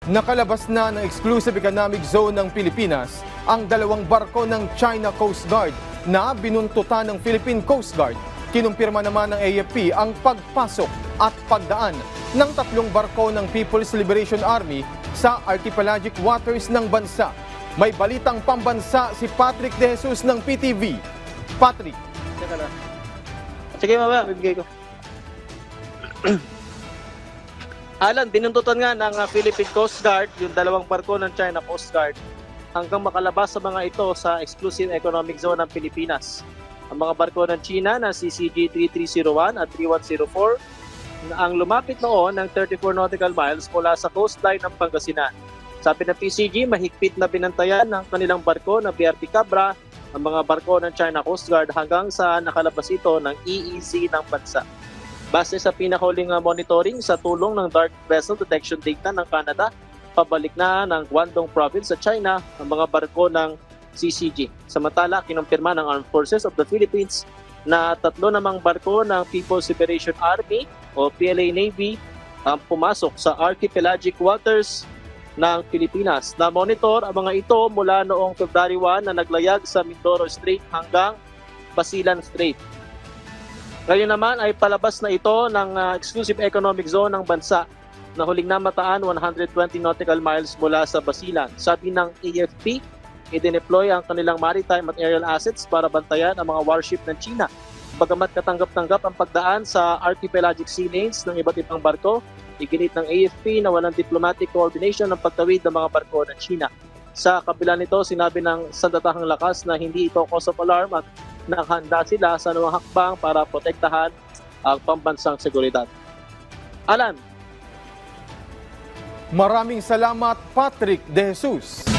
Nakalabas na ng exclusive economic zone ng Pilipinas ang dalawang barko ng China Coast Guard na binuntutan ng Philippine Coast Guard. Kinumpirma naman ng AFP ang pagpasok at pagdaan ng tatlong barko ng People's Liberation Army sa archipelagic waters ng bansa. May balitang pambansa si Patrick De Jesus ng PTV. Patrick. Sige, mamaya, bibigay ko. Alan, binuntutan nga ng Philippine Coast Guard yung dalawang barko ng China Coast Guard hanggang makalabas sa mga ito sa exclusive economic zone ng Pilipinas. Ang mga barko ng China na CCG 3301 at 3104 na ang lumapit noon ng 34 nautical miles mula sa coastline ng Pangasinan. Sabi ng PCG, mahigpit na binantayan ng kanilang barko na BRP Cabra ang mga barko ng China Coast Guard hanggang sa nakalabas ito ng EEZ ng bansa. Base sa pinakahuling monitoring sa tulong ng Dark Vessel Detection Data ng Canada, pabalik na ng Guangdong Province sa China ang mga barko ng CCG. Samantala, kinumpirma ng Armed Forces of the Philippines na tatlo namang barko ng People's Liberation Army o PLA Navy ang pumasok sa archipelagic waters ng Pilipinas. Na-monitor ang mga ito mula noong February 1 na naglayag sa Mindoro Strait hanggang Basilan Strait. Ngayon naman ay palabas na ito ng exclusive economic zone ng bansa na huling namataan 120 nautical miles mula sa Basilan. Sabi ng AFP, i-deploy ang kanilang maritime at aerial assets para bantayan ang mga warship ng China. Bagamat katanggap-tanggap ang pagdaan sa archipelagic sea lanes ng iba't ibang barko, iginit ng AFP na walang diplomatic coordination ng pagtawid ng mga barko ng China. Sa kabila nito, sinabi ng sandatahang lakas na hindi ito cause of alarm at nakahanda sila sa anumang hakbang para protektahan ang pambansang seguridad. Alan. Maraming salamat, Patrick De Jesus.